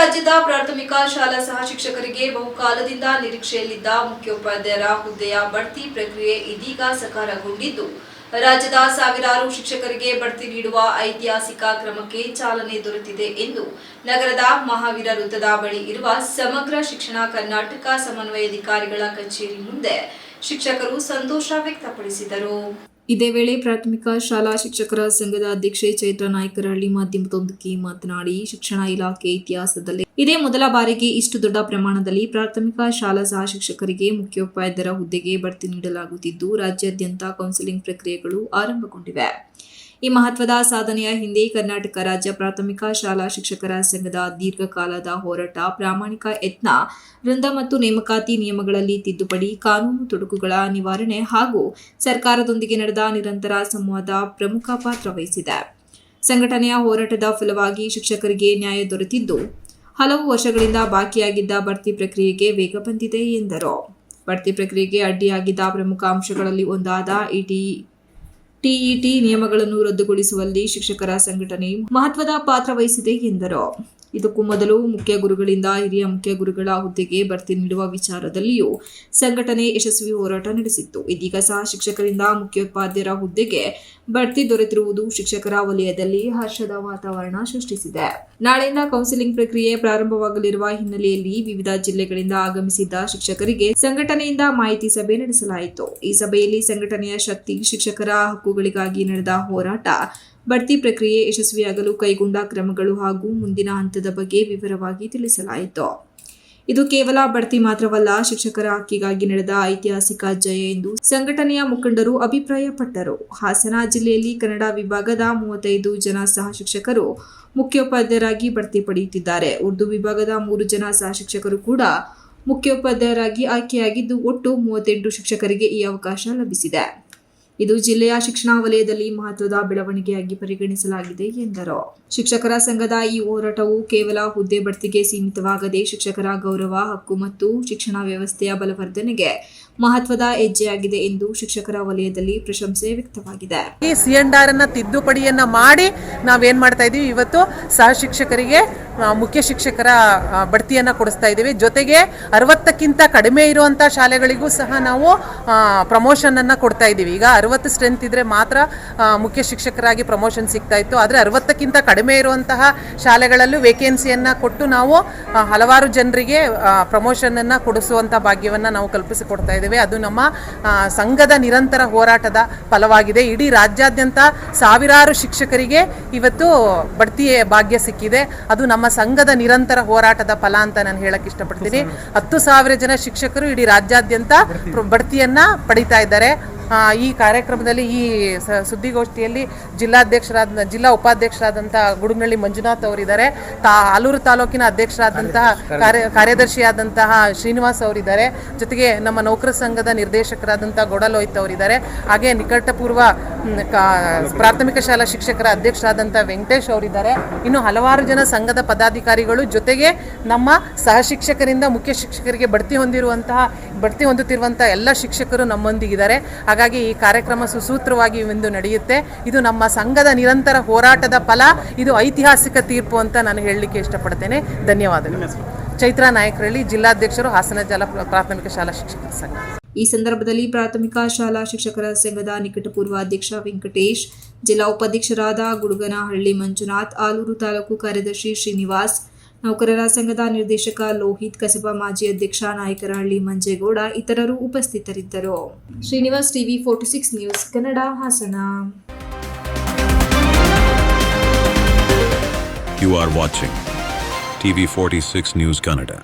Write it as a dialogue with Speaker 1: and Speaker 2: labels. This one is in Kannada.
Speaker 1: ರಾಜ್ಯದ ಪ್ರಾಥಮಿಕ ಶಾಲಾ ಸಹ ಶಿಕ್ಷಕರಿಗೆ ಬಹುಕಾಲದಿಂದ ನಿರೀಕ್ಷೆಯಲ್ಲಿದ್ದ ಮುಖ್ಯೋಪಾಧ್ಯಾಯರ ಹುದ್ದೆಯ ಬಡ್ತಿ ಪ್ರಕ್ರಿಯೆ ಇದೀಗ ಸಕಾರಗೊಂಡಿದ್ದು ರಾಜ್ಯದ ಸಾವಿರಾರು ಶಿಕ್ಷಕರಿಗೆ ಬಡ್ತಿ ನೀಡುವ ಐತಿಹಾಸಿಕ ಕ್ರಮಕ್ಕೆ ಚಾಲನೆ ದೊರೆತಿದೆ ಎಂದು ನಗರದ ಮಹಾವೀರ ವೃತ್ತದ ಬಳಿ ಇರುವ ಸಮಗ್ರ ಶಿಕ್ಷಣ ಕರ್ನಾಟಕ ಸಮನ್ವಯಾಧಿಕಾರಿಗಳ ಕಚೇರಿ ಮುಂದೆ ಶಿಕ್ಷಕರು ಸಂತೋಷ ವ್ಯಕ್ತಪಡಿಸಿದರು. ಇದೇ ವೇಳೆ ಪ್ರಾಥಮಿಕ ಶಾಲಾ ಶಿಕ್ಷಕರ ಸಂಘದ ಅಧ್ಯಕ್ಷೆ ಚೈತ್ರ ನಾಯ್ಕರಹಳ್ಳಿ ಮಾಧ್ಯಮದೊಂದಿಗೆ ಮಾತನಾಡಿ, ಶಿಕ್ಷಣ ಇಲಾಖೆ ಇತಿಹಾಸದಲ್ಲಿ ಇದೇ ಮೊದಲ ಬಾರಿಗೆ ಇಷ್ಟು ದೊಡ್ಡ ಪ್ರಮಾಣದಲ್ಲಿ ಪ್ರಾಥಮಿಕ ಶಾಲಾ ಸಹ ಶಿಕ್ಷಕರಿಗೆ ಮುಖ್ಯೋಪಾಧ್ಯಾಯರ ಹುದ್ದೆಗೆ ಬಡ್ತಿ ನೀಡಲಾಗುತ್ತಿದ್ದು, ರಾಜ್ಯಾದ್ಯಂತ ಕೌನ್ಸಿಲಿಂಗ್ ಪ್ರಕ್ರಿಯೆಗಳು ಆರಂಭಗೊಂಡಿವೆ. ಈ ಮಹತ್ವದ ಸಾಧನೆಯ ಹಿಂದೆ ಕರ್ನಾಟಕ ರಾಜ್ಯ ಪ್ರಾಥಮಿಕ ಶಾಲಾ ಶಿಕ್ಷಕರ ಸಂಘದ ದೀರ್ಘಕಾಲದ ಹೋರಾಟ, ಪ್ರಾಮಾಣಿಕ ಯತ್ನ, ವೃಂದ ಮತ್ತು ನೇಮಕಾತಿ ನಿಯಮಗಳಲ್ಲಿ ತಿದ್ದುಪಡಿ, ಕಾನೂನು ತೊಡಕುಗಳ ನಿವಾರಣೆ ಹಾಗೂ ಸರ್ಕಾರದೊಂದಿಗೆ ನಡೆದ ನಿರಂತರ ಸಂವಾದ ಪ್ರಮುಖ ಪಾತ್ರ ವಹಿಸಿದೆ. ಸಂಘಟನೆಯ ಹೋರಾಟದ ಫಲವಾಗಿ ಶಿಕ್ಷಕರಿಗೆ ನ್ಯಾಯ ದೊರೆತಿದ್ದು, ಹಲವು ವರ್ಷಗಳಿಂದ ಬಾಕಿಯಾಗಿದ್ದ ಬಡ್ತಿ ಪ್ರಕ್ರಿಯೆಗೆ ವೇಗ ಬಂದಿದೆ ಎಂದರು. ಬಡ್ತಿ ಪ್ರಕ್ರಿಯೆಗೆ ಅಡ್ಡಿಯಾಗಿದ್ದ ಪ್ರಮುಖ ಅಂಶಗಳಲ್ಲಿ ಒಂದಾದ ಟಿಇಟಿ ನಿಯಮಗಳನ್ನು ರದ್ದುಗೊಳಿಸುವಲ್ಲಿ ಶಿಕ್ಷಕರ ಸಂಘಟನೆ ಮಹತ್ವದ ಪಾತ್ರ ವಹಿಸಿದೆ ಎಂದರು. ಇದಕ್ಕೂ ಮೊದಲು ಮುಖ್ಯ ಗುರುಗಳಿಂದ ಹಿರಿಯ ಮುಖ್ಯ ಗುರುಗಳ ಹುದ್ದೆಗೆ ಬಡ್ತಿ ನೀಡುವ ವಿಚಾರದಲ್ಲಿಯೂ ಸಂಘಟನೆ ಯಶಸ್ವಿ ಹೋರಾಟ ನಡೆಸಿತ್ತು. ಇದೀಗ ಸಹ ಶಿಕ್ಷಕರಿಂದ ಮುಖ್ಯೋಪಾಧ್ಯಾಯರ ಹುದ್ದೆಗೆ ಬಡ್ತಿ ದೊರೆತಿರುವುದು ಶಿಕ್ಷಕರ ವಲಯದಲ್ಲಿ ಹರ್ಷದ ವಾತಾವರಣ ಸೃಷ್ಟಿಸಿದೆ. ನಾಳೆಯಿಂದ ಕೌನ್ಸಿಲಿಂಗ್ ಪ್ರಕ್ರಿಯೆ ಪ್ರಾರಂಭವಾಗಲಿರುವ ಹಿನ್ನೆಲೆಯಲ್ಲಿ ವಿವಿಧ ಜಿಲ್ಲೆಗಳಿಂದ ಆಗಮಿಸಿದ್ದ ಶಿಕ್ಷಕರಿಗೆ ಸಂಘಟನೆಯಿಂದ ಮಾಹಿತಿ ಸಭೆ ನಡೆಸಲಾಯಿತು. ಈ ಸಭೆಯಲ್ಲಿ ಸಂಘಟನೆಯ ಶಕ್ತಿ, ಶಿಕ್ಷಕರ ಹಕ್ಕುಗಳಿಗಾಗಿ ನಡೆದ ಹೋರಾಟ, ಬಡ್ತಿ ಪ್ರಕ್ರಿಯೆ ಯಶಸ್ವಿಯಾಗಲು ಕೈಗೊಂಡ ಕ್ರಮಗಳು ಹಾಗೂ ಮುಂದಿನ ಹಂತದ ಬಗ್ಗೆ ವಿವರವಾಗಿ ತಿಳಿಸಲಾಯಿತು. ಇದು ಕೇವಲ ಬಡ್ತಿ ಮಾತ್ರವಲ್ಲ, ಶಿಕ್ಷಕರ ಹಕ್ಕಿಗಾಗಿ ನಡೆದ ಐತಿಹಾಸಿಕ ಜಯ ಎಂದು ಸಂಘಟನೆಯ ಮುಖಂಡರು ಅಭಿಪ್ರಾಯಪಟ್ಟರು. ಹಾಸನ ಜಿಲ್ಲೆಯಲ್ಲಿ ಕನ್ನಡ ವಿಭಾಗದ 35 ಜನ ಸಹ ಶಿಕ್ಷಕರು ಮುಖ್ಯೋಪಾಧ್ಯಾಯರಾಗಿ ಬಡ್ತಿ ಪಡೆಯುತ್ತಿದ್ದಾರೆ. ಉರ್ದು ವಿಭಾಗದ 3 ಜನ ಸಹ ಶಿಕ್ಷಕರು ಕೂಡ ಮುಖ್ಯೋಪಾಧ್ಯಾಯರಾಗಿ ಆಯ್ಕೆಯಾಗಿದ್ದು, ಒಟ್ಟು 38 ಶಿಕ್ಷಕರಿಗೆ ಈ ಅವಕಾಶ ಲಭಿಸಿದೆ. ಇದು ಜಿಲ್ಲೆಯ ಶಿಕ್ಷಣ ವಲಯದಲ್ಲಿ ಮಹತ್ವದ ಬೆಳವಣಿಗೆಯಾಗಿ ಪರಿಗಣಿಸಲಾಗಿದೆ ಎಂದರು. ಶಿಕ್ಷಕರ ಸಂಘದ ಈ ಹೋರಾಟವು ಕೇವಲ ಹುದ್ದೆ ಬಡ್ತಿಗೆ ಸೀಮಿತವಾಗದೆ ಶಿಕ್ಷಕರ ಗೌರವ, ಹಕ್ಕು ಮತ್ತು ಶಿಕ್ಷಣ ವ್ಯವಸ್ಥೆಯ ಬಲವರ್ಧನೆಗೆ ಮಹತ್ವದ ಹೆಜ್ಜೆಯಾಗಿದೆ ಎಂದು ಶಿಕ್ಷಕರ ವಲಯದಲ್ಲಿ ಪ್ರಶಂಸೆ ವ್ಯಕ್ತವಾಗಿದೆ.
Speaker 2: ಈ ಸಿಎಂಆರ್ ಅನ್ನ ತಿದ್ದುಪಡಿಯನ್ನ ಮಾಡಿ ನಾವೇನ್ ಮಾಡ್ತಾ ಇದೀವಿ, ಇವತ್ತು ಸಹ ಶಿಕ್ಷಕರಿಗೆ ಮುಖ್ಯ ಶಿಕ್ಷಕರ ಬಡ್ತಿಯನ್ನ ಕೊಡಿಸ್ತಾ ಇದ್ದೀವಿ. ಜೊತೆಗೆ 60ಕ್ಕಿಂತ ಕಡಿಮೆ ಇರುವಂತಹ ಶಾಲೆಗಳಿಗೂ ಸಹ ನಾವು ಪ್ರಮೋಷನ್ ಅನ್ನ ಕೊಡ್ತಾ ಇದ್ದೀವಿ. ಈಗ 60 ಸ್ಟ್ರೆಂತ್ ಇದ್ರೆ ಮಾತ್ರ ಮುಖ್ಯ ಶಿಕ್ಷಕರಾಗಿ ಪ್ರಮೋಷನ್ ಸಿಗ್ತಾ ಇತ್ತು. ಆದರೆ 60ಕ್ಕಿಂತ ಕಡಿಮೆ ಇರುವಂತಹ ಶಾಲೆಗಳಲ್ಲೂ ವೇಕೆನ್ಸಿಯನ್ನ ಕೊಟ್ಟು ನಾವು ಹಲವಾರು ಜನರಿಗೆ ಪ್ರಮೋಷನ್ ಅನ್ನ ಕೊಡಿಸುವಂತ ಭಾಗ್ಯವನ್ನ ನಾವು ಕಲ್ಪಿಸಿಕೊಡ್ತಾ ಇದ್ದೀವಿ. ಅದು ನಮ್ಮ ಸಂಘದ ನಿರಂತರ ಹೋರಾಟದ ಫಲವಾಗಿದೆ. ಇಡೀ ರಾಜ್ಯಾದ್ಯಂತ ಸಾವಿರಾರು ಶಿಕ್ಷಕರಿಗೆ ಇವತ್ತು ಬಡ್ತಿಯ ಭಾಗ್ಯ ಸಿಕ್ಕಿದೆ. ಅದು ನಮ್ಮ ಸಂಘದ ನಿರಂತರ ಹೋರಾಟದ ಫಲ ಅಂತ ನಾನು ಹೇಳಕ್ ಇಷ್ಟಪಡ್ತೀನಿ. 10,000 ಜನ ಶಿಕ್ಷಕರು ಇಡೀ ರಾಜ್ಯಾದ್ಯಂತ ಬಡ್ತಿಯನ್ನ ಪಡಿತಾ ಇದ್ದಾರೆ. ಈ ಕಾರ್ಯಕ್ರಮದಲ್ಲಿ, ಈ ಸುದ್ದಿಗೋಷ್ಠಿಯಲ್ಲಿ ಜಿಲ್ಲಾ ಉಪಾಧ್ಯಕ್ಷರಾದಂಥ ಗುಡುಗನಹಳ್ಳಿ ಮಂಜುನಾಥ್ ಅವರಿದ್ದಾರೆ. ಆಲೂರು ತಾಲೂಕಿನ ಅಧ್ಯಕ್ಷರಾದಂತಹ ಕಾರ್ಯದರ್ಶಿಯಾದಂತಹ ಶ್ರೀನಿವಾಸ್ ಅವರಿದ್ದಾರೆ. ಜೊತೆಗೆ ನಮ್ಮ ನೌಕರ ಸಂಘದ ನಿರ್ದೇಶಕರಾದಂತಹ ಗೊಡಲೋಯ್ತ್ ಅವರಿದ್ದಾರೆ. ಹಾಗೆ ನಿಕಟಪೂರ್ವ ಪ್ರಾಥಮಿಕ ಶಾಲಾ ಶಿಕ್ಷಕರ ಅಧ್ಯಕ್ಷರಾದಂಥ ವೆಂಕಟೇಶ್ ಅವರಿದ್ದಾರೆ. ಇನ್ನು ಹಲವಾರು ಜನ ಸಂಘದ ಪದಾಧಿಕಾರಿಗಳು, ಜೊತೆಗೆ ನಮ್ಮ ಸಹ ಶಿಕ್ಷಕರಿಂದ ಮುಖ್ಯ ಶಿಕ್ಷಕರಿಗೆ ಬಡ್ತಿ ಹೊಂದುತ್ತಿರುವಂತಹ ಎಲ್ಲ ಶಿಕ್ಷಕರು ನಮ್ಮೊಂದಿಗಿದ್ದಾರೆ. ಹಾಗಾಗಿ ಈ ಕಾರ್ಯಕ್ರಮ ಸುಸೂತ್ರವಾಗಿ ಇಂದು ನಡೆಯುತ್ತೆ. ಇದು ನಮ್ಮ ಸಂಘದ ನಿರಂತರ ಹೋರಾಟದ ಫಲ. ಇದು ಐತಿಹಾಸಿಕ ತೀರ್ಪು ಅಂತ ನಾನು ಹೇಳಲಿಕ್ಕೆ ಇಷ್ಟಪಡ್ತೇನೆ. ಧನ್ಯವಾದಗಳು. ಚೈತ್ರ ನಾಯ್ಕರಹಳ್ಳಿ, ಜಿಲ್ಲಾಧ್ಯಕ್ಷರು, ಹಾಸನ ಜಿಲ್ಲಾ ಪ್ರಾಥಮಿಕ ಶಾಲಾ ಶಿಕ್ಷಕರ ಸಂಘ.
Speaker 1: ಈ ಸಂದರ್ಭದಲ್ಲಿ ಪ್ರಾಥಮಿಕ ಶಾಲಾ ಶಿಕ್ಷಕರ ಸಂಘದ ನಿಕಟಪೂರ್ವ ಅಧ್ಯಕ್ಷ ವೆಂಕಟೇಶ್, ಜಿಲ್ಲಾ ಉಪಾಧ್ಯಕ್ಷರಾದ ಗುಡುಗನಹಳ್ಳಿ ಮಂಜುನಾಥ್, ಆಲೂರು ತಾಲೂಕು ಕಾರ್ಯದರ್ಶಿ ಶ್ರೀನಿವಾಸ್, ನೌಕರರ ಸಂಘದ ನಿರ್ದೇಶಕ ಲೋಹಿತ್, ಕಸಬಾ ಮಾಜಿ ಅಧ್ಯಕ್ಷ ನಾಯಕರಹಳ್ಳಿ ಮಂಜೇಗೌಡ ಇತರರು ಉಪಸ್ಥಿತರಿದ್ದರು. Srinivas, TV 46 news Kannada, Hassan.
Speaker 3: You are watching TV 46 News Kannada.